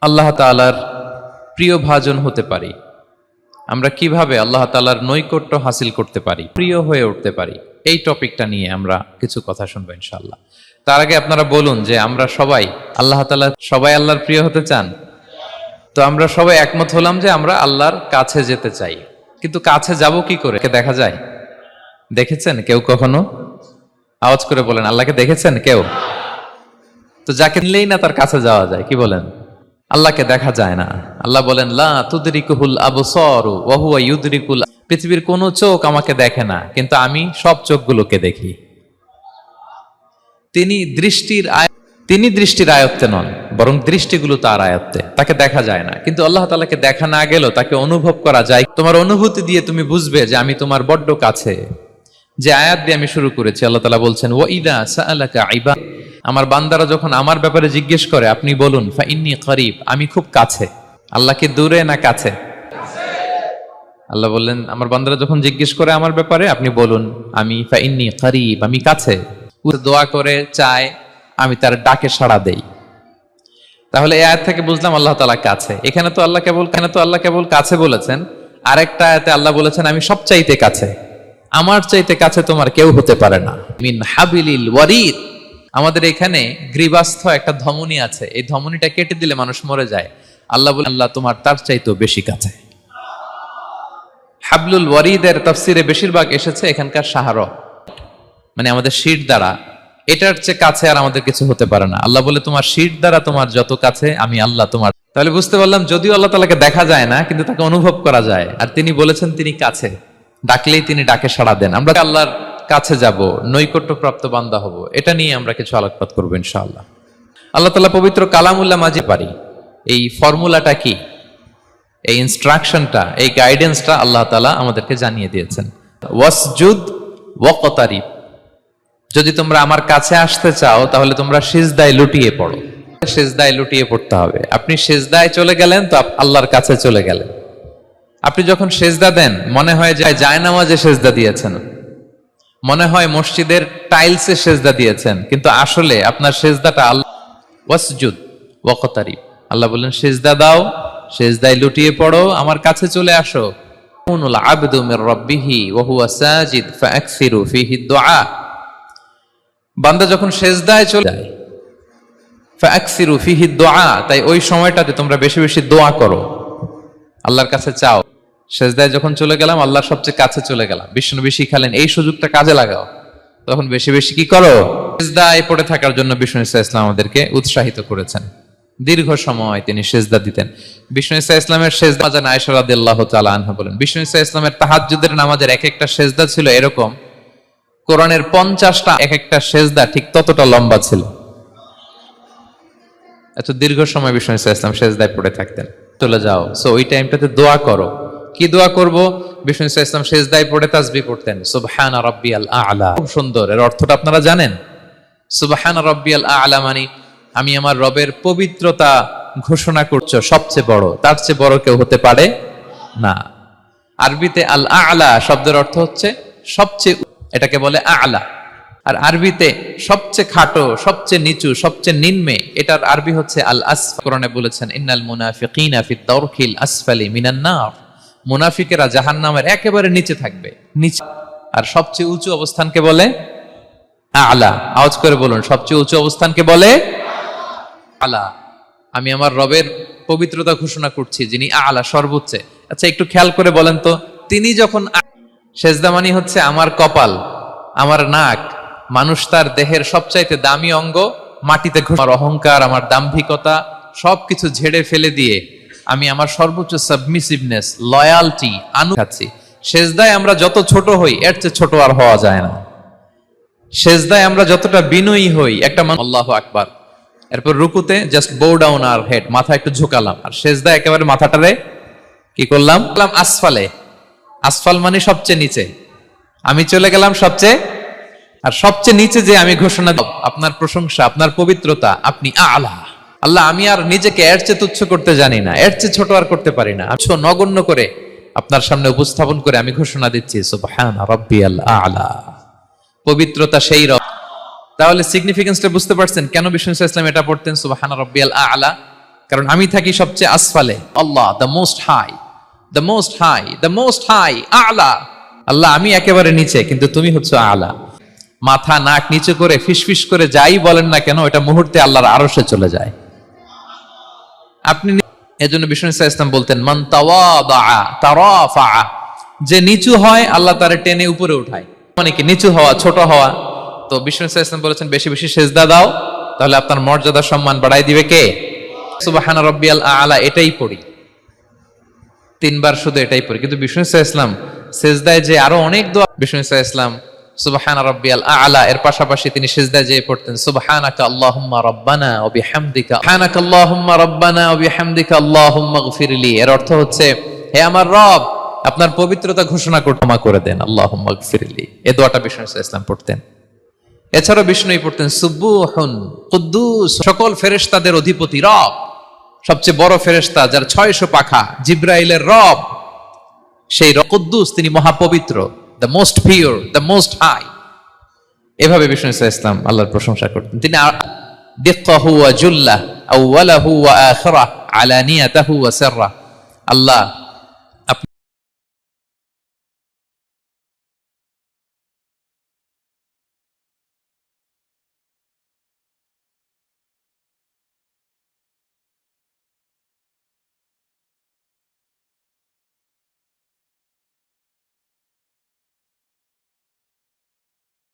আল্লাহ তাআলার প্রিয় ভাজন হতে পারি, আমরা কিভাবে আল্লাহ তাআলার নৈকট্য হাসিল করতে পারি, প্রিয় হয়ে উঠতে পারি, এই টপিকটা নিয়ে আমরা কিছু কথা শুনবো ইনশাআল্লাহ। তার আগে আপনারা বলুন যে আমরা সবাই আল্লাহর প্রিয় হতে চান? তো আমরা সবাই একমত হলাম যে আমরা আল্লাহর কাছে যেতে চাই, কিন্তু কাছে যাব কি করে? দেখা যায়? দেখেছেন কেউ কখনো? আওয়াজ করে বলেন, আল্লাহকে দেখেছেন কেউ? তো যাকে নিলেই না তার কাছে যাওয়া যায়, কি বলেন? আল্লাহকে দেখা যায় না। আল্লাহ বলেন লা তুদরিকুহুল আবসার ওয়া হুয়া ইউদরিকুল, পৃথিবীর কোনো চোখ আমাকে দেখে না, কিন্তু আমি সব চোখগুলোকে দেখি। তিনি দৃষ্টির আয়ত্তে নন, বরং দৃষ্টিগুলো তার আয়ত্তে। তাকে দেখা যায় না, কিন্তু আল্লাহ তাআলাকে দেখা না গেলেও তাকে অনুভব করা যায়। তোমার অনুভূতি দিয়ে তুমি বুঝবে যে আমি তোমার বড্ড কাছে। যে আয়াত দিয়ে আমি শুরু করেছি, আল্লাহ তাআলা বলছেন ওয়া ইযা সাআলাকা ইবাদি, আমার বান্দারা যখন আমার ব্যাপারে জিজ্ঞেস করে আপনি বলুন ফা ইন্নী করিব, আমি খুব কাছে। আল্লাহ কি দূরে না কাছে? আল্লাহ বললেন আমার বান্দারা যখন জিজ্ঞেস করে আমার ব্যাপারে আপনি বলুন আমি ফা ইন্নী করিব, আমি কাছে। দোয়া করে চায়, আমি তার ডাকে সাড়া দেই। তাহলে এই আয়াত থেকে বুঝলাম আল্লাহ তাআলা কাছে। এখানে তো আল্লাহ কেবল কাছে বলেছেন, আরেকটা আয়াতে আল্লাহ বলেছেন আমি সবচাইতে কাছে, আমার চাইতে কাছে তোমার কেউ হতে পারে না। মিন হাবিলিল ওয়ারিদ, আমাদের এখানে গ্রীবাস্থ একটা ধমনী আছে, এই ধমনীটা কেটে দিলে মানুষ মরে যায়। আল্লাহ বলেন আল্লাহ তোমার তার চাইতেও বেশি কাছে। হাবলুল ওয়ারিদের তাফসিরে বেশিরভাগ এসেছে এখানকার শাহরগ, মানে আমাদের শির দ্বারা, এটার চেয়ে কাছে আর আমাদের কিছু হতে পারে না। আল্লাহ বলে তোমার শির দ্বারা তোমার যত কাছে আমি আল্লাহ তোমার। তাহলে বুঝতে পারলাম যদিও আল্লাহ তাআলাকে দেখা যায় না, কিন্তু তাকে অনুভব করা যায়। আর তিনি বলেছেন তিনি কাছে, ডাকলেই তিনি ডাকে সাড়া দেন। আমরা আল্লাহর কাছে যাব, নৈকট্যপ্রাপ্ত বান্দা হব, এটা নিয়ে আমরা কিছু আলোকপাত করবো ইনশাআল্লাহ। আল্লাহ তাআলা পবিত্র কালামুল্লাহ মাঝে পারি, এই ফর্মুলাটা কি, এই ইনস্ট্রাকশনটা, এই গাইডেন্সটা আল্লাহ তাআলা আমাদেরকে জানিয়ে দিয়েছেন। ওয়াসজুদ ওয়াকতারিব, যদি তোমরা আমার কাছে আসতে চাও তাহলে তোমরা সিজদায় লুটিয়ে পড়ো। সিজদায় লুটিয়ে পড়তে হবে। আপনি সিজদায় চলে গেলেন তো আল্লাহর কাছে চলে গেলেন। আপনি যখন সেজদা দেন মনে হয় যে জায়নামাজে সেজদা দিয়েছেন, মনে হয় মসজিদের টাইলসে সেজদা দিয়েছেন, কিন্তু আসলে আপনার সেজদাটা আল্লাহ। ওয়াসজুদ ওয়াকতারিব, আল্লাহ বললেন সেজদা দাও, সেজদায় লুটিয়ে পড়ো, আমার কাছে চলে আসো। কুনুল আবদু মির রাব্বিহি ওয়া হুয়া সাজিদ ফাআকসিরু ফীহি দুআ, বান্দা যখন সেজদায় চলে যায় ফাআকসিরু ফীহি দুআ, তাই ওই সময়টাতে তোমরা বেশি বেশি দোয়া করো, আল্লাহর কাছে চাও। সেজদায় যখন চলে গেলাম আল্লাহর সবচেয়ে কাছে চলে গেলাম, বিষ্ণু শিখালেন এই সুযোগটা কাজে লাগাও, তখন বেশি বেশি কি করো? সেজদায় পড়ে থাকার জন্য বিষ্ণু ইসলাম আমাদেরকে উৎসাহিত করেছেন। দীর্ঘ সময় তিনি সেজদা দিতেন। বিষ্ণু ইসলামের সেজদা জানা আয়েশা রাদিয়াল্লাহু তাআলা আনহা বলেন, বিষ্ণু ইসলামের তাহাজ্জুদের নামাজের এক একটা সেজদা ছিল এরকম, কোরআনের 50টা এক একটা সেজদা ঠিক ততটা লম্বা ছিল। এত দীর্ঘ সময় বিষ্ণু ইসলাম সেজদায় পড়ে থাকতেন। চলে যাও, সো ওই টাইমটাতে দোয়া করো। কি দোয়া করব? বিষ্ণু ইসলাম সেজদায় পড়ে তাসবিহ পড়তেন, সুবহান রাব্বিয়াল আ'লা। খুব সুন্দর, এর অর্থটা আপনারা জানেন? সুবহান রাব্বিয়াল আ'লা মানে আমি আমার রবের পবিত্রতা ঘোষণা করছো, সবচেয়ে বড়, তার চেয়ে বড় কেউ হতে পারে না। আরবিতে আল আ'লা শব্দের অর্থ হচ্ছে সবচেয়ে, এটাকে বলে আ'লা। আর আরবিতে সবচেয়ে খাটো, সবচেয়ে নিচু, সবচেয়ে নিম্নে, এটার আরবি হচ্ছে আল আসফাল। কোরআনে বলেছেন ইন্নাল মুনাফিকিনা ফি দারকিল আসফালি মিনান নার, মুনাফিকেরা জাহান্নামের একেবারে নিচে থাকবে, নিচে। আর সবচেয়ে উঁচু অবস্থানকে বলে আ'লা। আওয়াজ করে বলুন, সবচেয়ে উঁচু অবস্থানকে বলে আ'লা। আমি আমার রবের পবিত্রতা ঘোষণা করছি যিনি আ'লা, সর্বোচ্চ। আচ্ছা একটু খেয়াল করে বলেন তো, তিনি যখন সেজদা মানি হচ্ছে আমার কপাল, আমার নাক, মানুষ তার দেহের সবচাইতে দামি অঙ্গ মাটিতে আমার অহংকার, আমার দাম্ভিকতা সবকিছু ঝেড়ে ফেলে দিয়ে আমি আমার সর্বোচ্চ সাবমিসিভনেস, লয়ালটি খাচ্ছি। সেজদায় আমরা যত ছোট হই এর চেয়ে ছোট আর হওয়া যায় না। সেজদায় আমরা যতটা বিনয়ী হই, একটা আল্লাহু আকবার, এরপর রুকুতে জাস্ট বো ডাউন আর হেড, মাথা একটু ঝুঁকালাম, আর সেজদায় একেবারে মাথাটারে কি করলাম? আসফালে। আসফাল মানে সবচেয়ে নিচে, আমি চলে গেলাম সবচেয়ে, আর সবচেয়ে নিচে যে আমি ঘোষণা দেব আপনার প্রশংসা, আপনার পবিত্রতা, আপনি আ'লা। আল্লাহ আমি আর নিজেকে এর চেয়ে তুচ্ছ করতে জানি না, এর চেয়ে ছোট আর করতে পারি না, নগণ্য করে আপনার সামনে উপস্থাপন করে আমি ঘোষণা দিচ্ছি সুবহান রাব্বিয়াল আ'লা, পবিত্রতা সেই রব। তাহলে সিগনিফিকেন্সটা বুঝতে পারছেন কেন বিষ্ণু ইসলাম এটা পড়তেন সুবহান রাব্বিয়াল আ'লা? কারণ আমি থাকি সবচেয়ে আসফালে। Allah the most high, the most high, the most high, আলা। আল্লাহ আমি একেবারে নিচে, কিন্তু তুমি হচ্ছে আলা। মাথা নাক নিচু করে ফিসফিস করে যাই বলেন না কেন, এটা মুহূর্তে আল্লাহর আরশে চলে যায়। আপনি এজন্য বিষ্ণু ইসলাম বলতেন, মান তাওয়াদা তারাফা, যে নিচু হয় আল্লাহ তারে টেনে উপরে উঠায়। মানে কি নিচু হওয়া, ছোট হওয়া। তো বিষ্ণু ইসলাম বলেছেন বেশি বেশি সেজদা দাও, তাহলে আপনার মর্যাদা সম্মান বাড়াই দিবে কে? সুবহান রাব্বিয়াল আলা, এটাই পড়ি 3 বার, শুধু এটাই পড়ি। কিন্তু বিষ্ণু ইসলাম সেজদায় যে আরো অনেক দোয়া, বিষ্ণু ইসলাম সুবহান রাব্বিয়াল আলা এর পাশাপাশি তিনি সিজদায় যেয়ে পড়তেন সুবহানাকা আল্লাহুম্মা রাব্বানা ওয়া বিহামদিকা, সুবহানাকা আল্লাহুম্মা রাব্বানা ওয়া বিহামদিকা আল্লাহুম্মা গফিরলি। এর অর্থ হচ্ছে, হে আমার রব, আপনার পবিত্রতা ঘোষণা করে ক্ষমা করে দেন, আল্লাহুম্মা গফিরলি। এই দোয়াটা বিষ্ণু ইসলাম পড়তেন। এছাড়াও বিষ্ণুই পড়তেন সুবহুন কুদ্দুস, সকল ফেরেশতাদের অধিপতি রব, সবচেয়ে বড় ফেরেশতা যার 600 পাখা, জিব্রাইলের রব, সেই কুদ্দুস, তিনি মহাপবিত্র, the most pure, the most high. এভাবে বিষ্ণু ইসলাম আল্লাহর প্রশংসা করতেন। তিনি দিক্কাহু ওয়া জুল্লাহ, আউওয়ালাহু ওয়া আখিরাহ, আলানিয়াতাহু ওয়া সিররাহ, আল্লাহ